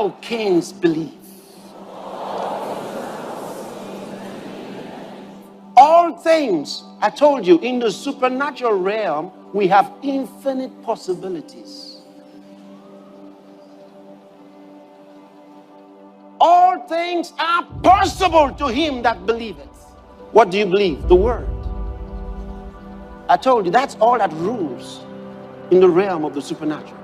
thou canst believe. All things, I told you, in the supernatural realm, we have infinite possibilities. All things are possible to him that believeth. What do you believe? The word. I told you, that's all that rules in the realm of the supernatural.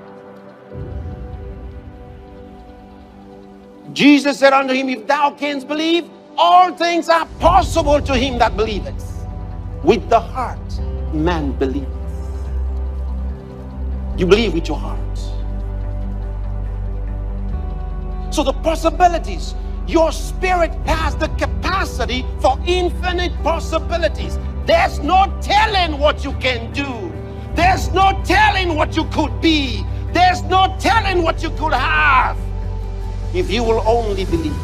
Jesus said unto him, if thou canst believe, all things are possible to him that believeth. With the heart, man believeth. You believe with your heart. So the possibilities, your spirit has the capacity for infinite possibilities. There's no telling what you can do. There's no telling what you could be. There's no telling what you could have if you will only believe.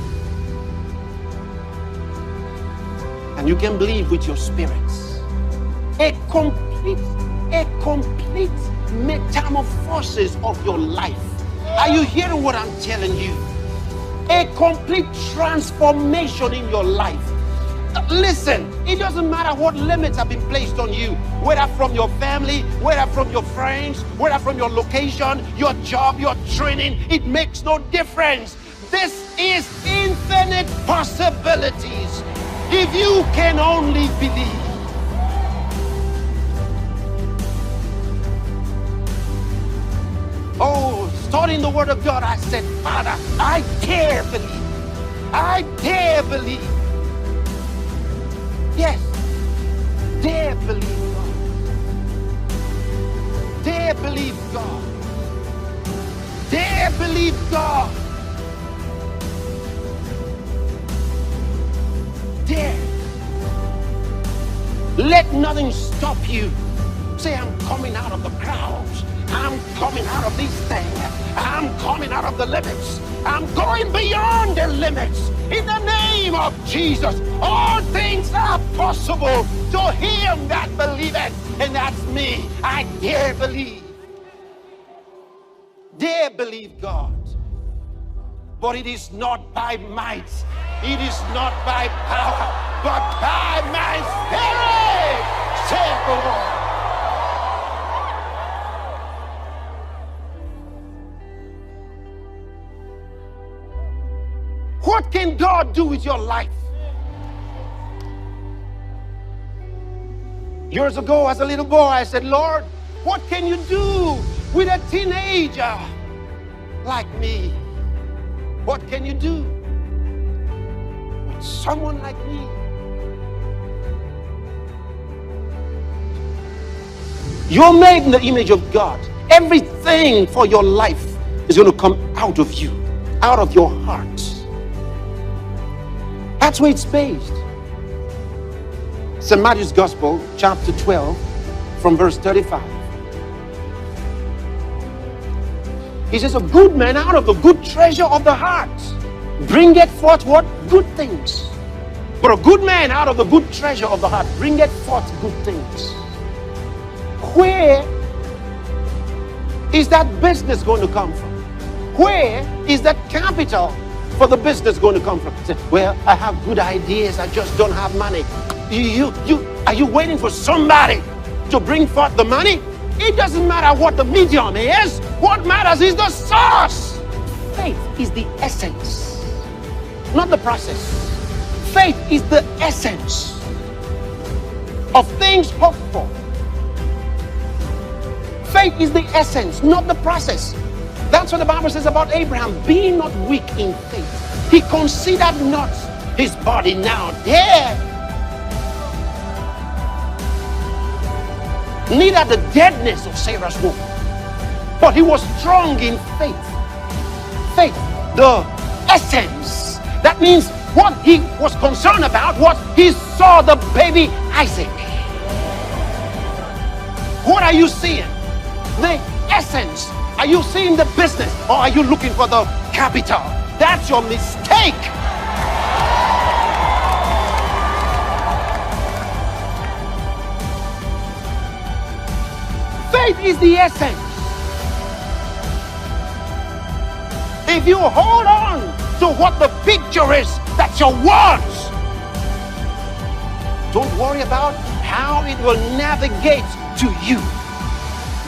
And you can believe with your spirits. A complete metamorphosis of your life. Are you hearing what I'm telling you? A complete transformation in your life. Listen, it doesn't matter what limits have been placed on you, whether from your family, whether from your friends, whether from your location, your job, your training, it makes no difference. This is infinite possibilities if you can only believe. Oh, studying the word of God, I said, Father, I dare believe. I dare believe. Yes, dare believe God. Dare believe God. Dare believe God. Dare. Let nothing stop you. Say, I'm coming out of the crowds. I'm coming out of these things. I'm coming out of the limits. I'm going beyond the limits. In the name of Jesus, all things are possible to him that believeth. And that's me. I dare believe. Dare believe God. But it is not by might. It is not by power, but by my spirit, saith the Lord. What can God do with your life? Years ago, as a little boy, I said, Lord, what can you do with a teenager like me? What can you do with someone like me? You're made in the image of God. Everything for your life is going to come out of you, out of your heart. That's where it's based. St. Matthew's Gospel, chapter 12, from verse 35. He says, a good man out of the good treasure of the heart bringeth forth what? Good things. But a good man out of the good treasure of the heart bringeth forth good things. Where is that business going to come from? Where is that capital for the business going to come from? Say, well, I have good ideas, I just don't have money. Are you waiting for somebody to bring forth the money? It doesn't matter what the medium is. What matters is the source. Faith is the essence, not the process. Faith is the essence of things hoped for. Faith is the essence, not the process. That's what the Bible says about Abraham, being not weak in faith. He considered not his body now dead, neither the deadness of Sarah's womb, but he was strong in faith. Faith, the essence. That means what he was concerned about was he saw the baby Isaac. What are you seeing? The essence. Are you seeing the business, or are you looking for the capital? That's your mistake. Faith is the essence. If you hold on to what the picture is, that's your words. Don't worry about how it will navigate to you.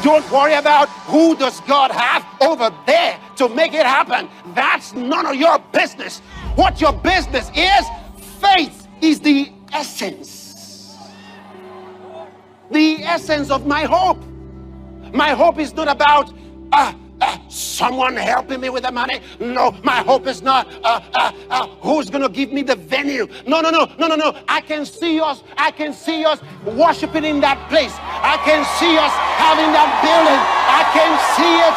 Don't worry about who does God have over there to make it happen. That's none of your business. What your business is, faith is the essence. The essence of my hope. My hope is not about someone helping me with the money. No, my hope is not who's gonna give me the venue. No. I can see us worshiping in that place. I can see us having that building. I can see it.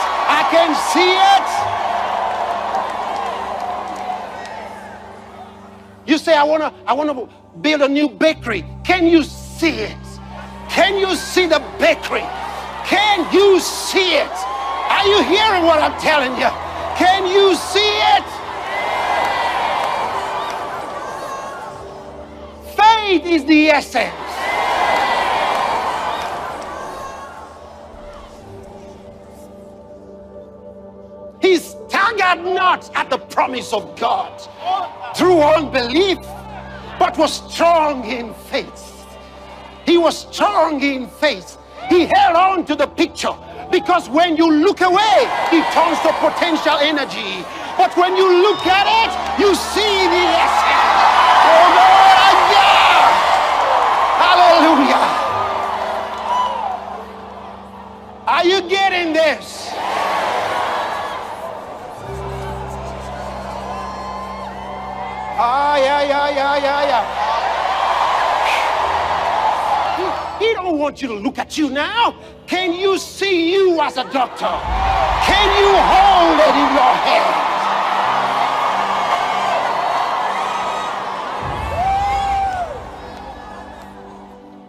You say, I wanna build a new bakery. Can you see it? Can you see the bakery? Can you see it? Are you hearing what I'm telling you? Can you see it? Faith is the essence. He staggered not at the promise of God through unbelief, but was strong in faith. He was strong in faith. He held on to the picture, because when you look away, it turns to potential energy. But when you look at it, you see the essence. Oh my God! Hallelujah! Are you getting this? Yeah. He don't want you to look at you now. Can you see you as a doctor? Can you hold it in your hand?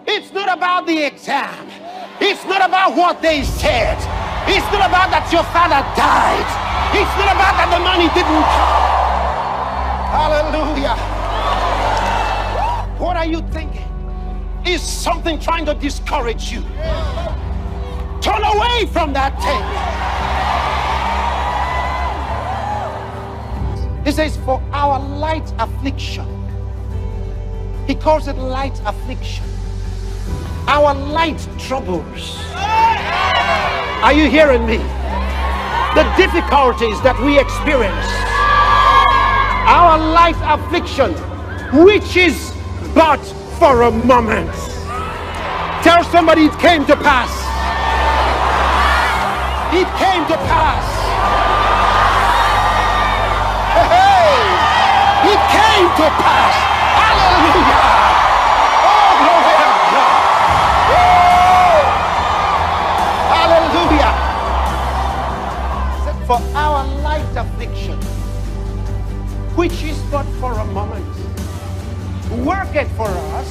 It's not about the exam. It's not about what they said. It's not about that your father died. It's not about that the money didn't come. Hallelujah. What are you thinking? Is something trying to discourage you? Turn away from that thing. He says, for our light affliction. He calls it light affliction. Our light troubles. Are you hearing me? The difficulties that we experience. Our light affliction, which is but for a moment. Tell somebody it came to pass. It came to pass. Hey, it came to pass. Hallelujah. Oh, glory to God. Oh, hallelujah. For our light affliction, which is but for a moment, worketh for us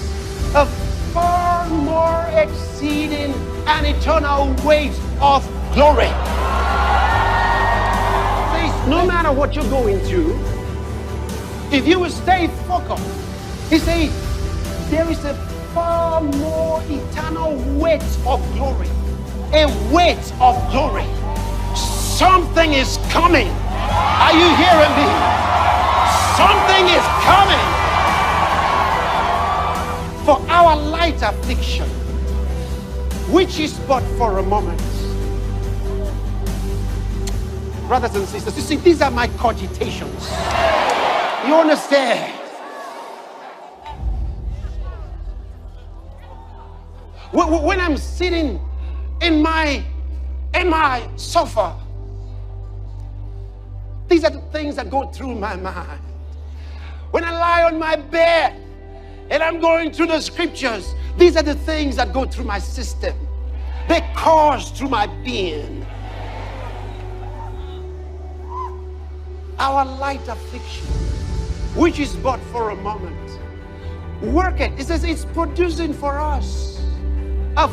a far more exceeding and eternal weight of glory. Says, no matter what you're going through, if you will stay focused, he says, there is a far more eternal weight of glory. A weight of glory. Something is coming. Are you hearing me? Something is coming. For our light affliction, which is but for a moment. Brothers and sisters, you see, these are my cogitations. You understand? When I'm sitting in my sofa, these are the things that go through my mind. When I lie on my bed and I'm going through the scriptures, these are the things that go through my system. They course through my being. Our light affliction, which is but for a moment, work it. It says it's producing for us a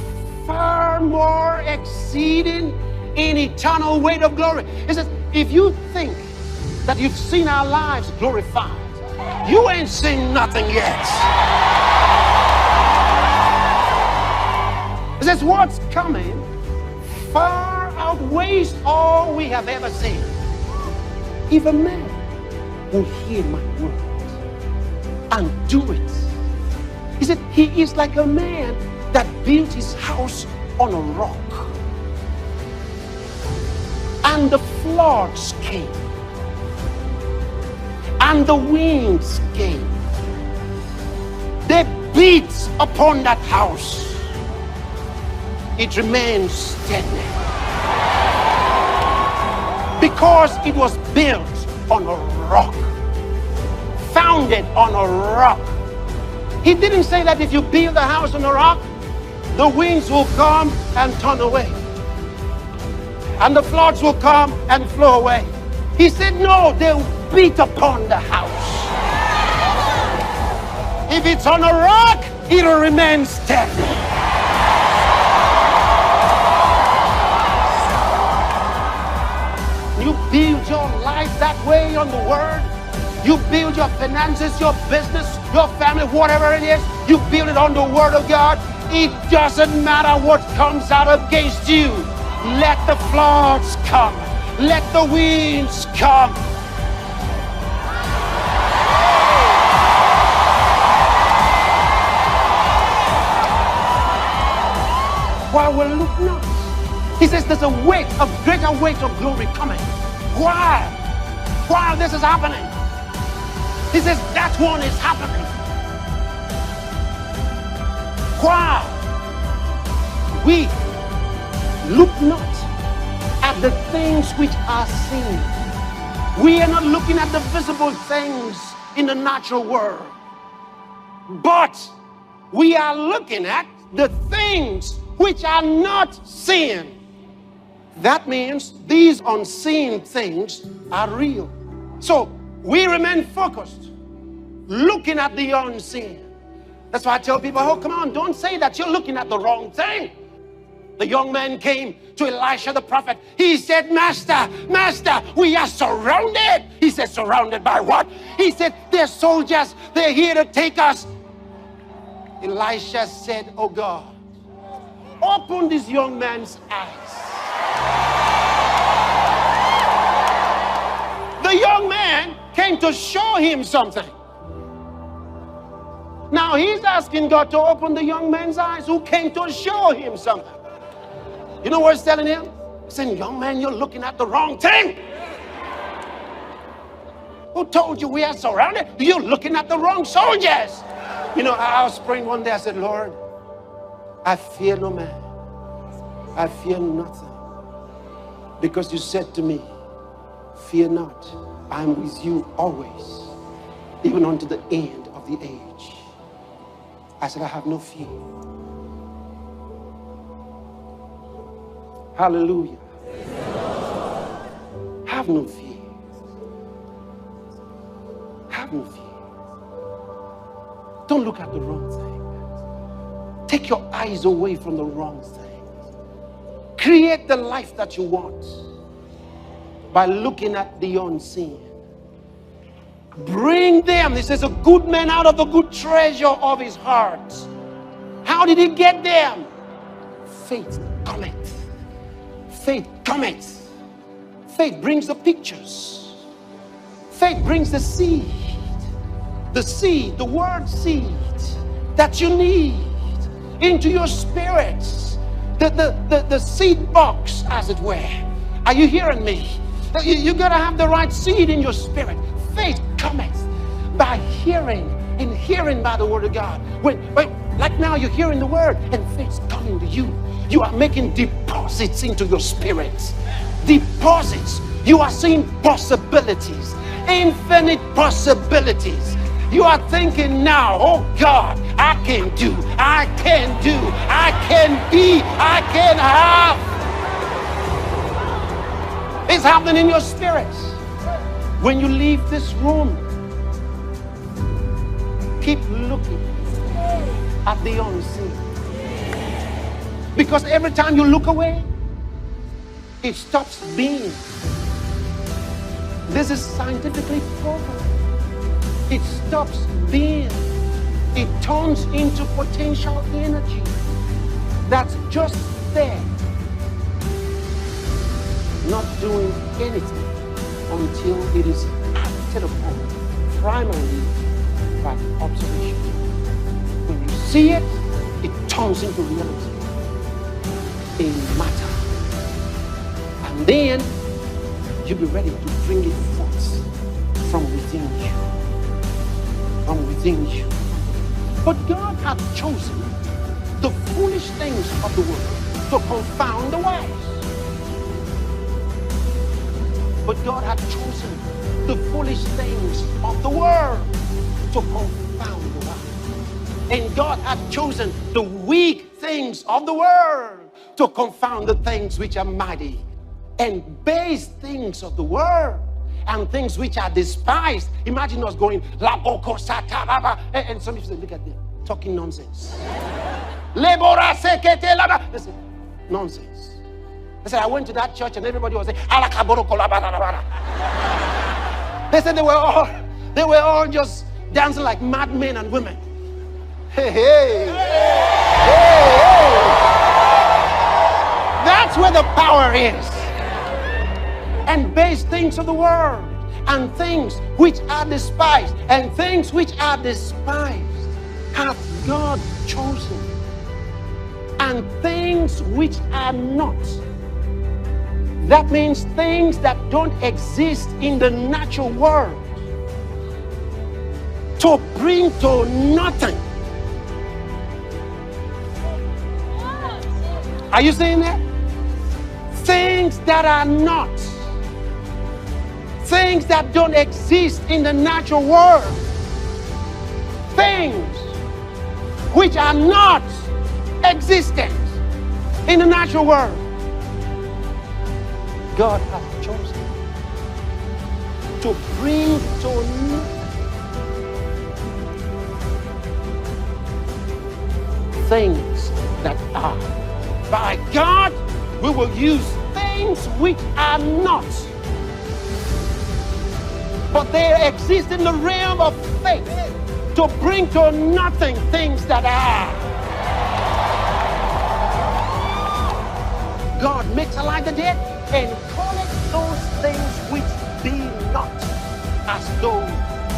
far more exceeding in eternal weight of glory. It says, if you think that you've seen our lives glorified, you ain't seen nothing yet. It says what's coming far outweighs all we have ever seen. if a man will hear my word and do it, he said, he is like a man that built his house on a rock. And the floods came, and the winds came. They beat upon that house. It remained steady because it was built on a rock, founded on a rock. He didn't say that if you build a house on a rock, the winds will come and turn away, and the floods will come and flow away. He said, no, they'll beat upon the house. If it's on a rock, it'll remain steady. You build your life that way on the word. You build your finances, your business, your family, whatever it is, you build it on the word of God. It doesn't matter what comes out against you. Let the floods come. Let the winds come. While we're looking up, he says there's a weight, a greater weight of glory coming. While this is happening, he says that one is happening. While we look not at the things which are seen. We are not looking at the visible things in the natural world, but we are looking at the things which are not seen. That means these unseen things are real. So we remain focused, looking at the unseen. That's why I tell people, oh, come on, don't say that you're looking at the wrong thing. The young man came to Elisha the prophet. He said, Master, we are surrounded. He said, surrounded by what? He said, they're soldiers. They're here to take us. Elisha said, oh God, open this young man's eyes. The young man came to show him something. Now he's asking God to open the young man's eyes who came to show him something. You know what he's telling him? He's saying, young man, you're looking at the wrong thing. Who told you we are surrounded? You're looking at the wrong soldiers. You know, I was praying one day, I said, Lord, I fear no man. I fear nothing. Because you said to me, fear not, I am with you always, even unto the end of the age. I said, I have no fear. Hallelujah. Have no fear. Have no fear. Don't look at the wrong thing. Take your eyes away from the wrong thing. Create the life that you want by looking at the unseen. Bring them, this is a good man out of the good treasure of his heart. How did he get them? Faith cometh. Faith cometh. Faith brings the pictures. Faith brings the seed. The seed, the word seed that you need into your spirits. The seed box, as it were. Are you hearing me? You got to have the right seed in your spirit. Faith cometh by hearing, and hearing by the word of God. When like now you're hearing the word and faith's coming to you. You are making deposits into your spirit. Deposits. You are seeing possibilities, infinite possibilities. You are thinking now, oh God, I can do, I can do, I can be, I can have. It's happening in your spirit. When you leave this room, keep looking at the unseen. Because every time you look away, it stops being. This is scientifically proven. It stops being. It turns into potential energy that's just there, not doing anything. until it is acted upon primarily by observation. When you see it, it turns into reality in matter. And then you'll be ready to bring it forth from within you. From within you. But God hath chosen the foolish things of the world to confound the wise. But God hath chosen the foolish things of the world to confound the wise. And God hath chosen the weak things of the world to confound the things which are mighty. And base things of the world and things which are despised. Imagine us going, and some people say, look at them, talking nonsense. Listen, nonsense. They said, I went to that church and everybody was saying, they said they were all just dancing like madmen and women. Hey, hey. Hey. That's where the power is. And base things of the world and things which are despised and things which are despised hath God chosen, and things which are not. That means things that don't exist in the natural world to bring to nothing. Are you saying that? Things that are not. Things that don't exist in the natural world. Things which are not existent in the natural world. God has chosen to bring to things that are. By God, we will use things which are not. But they exist in the realm of faith to bring to nothing things that are. God makes alive the dead and calleth those things which be not as though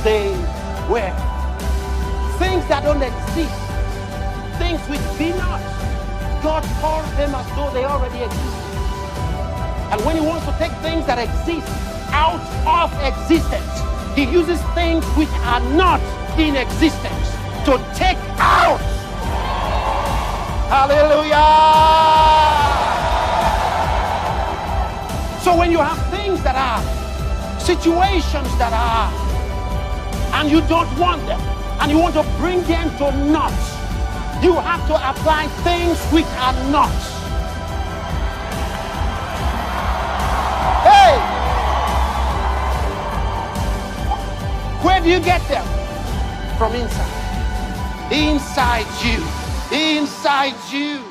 they were. Things that don't exist, things which be not, God calls them as though they already exist. And when he wants to take things that exist out of existence, he uses things which are not in existence to take out. Hallelujah. So when you have things that are, situations that are, and you don't want them, and you want to bring them to naught, you have to apply things which are not. Hey! Where do you get them? From inside. Inside you. Inside you.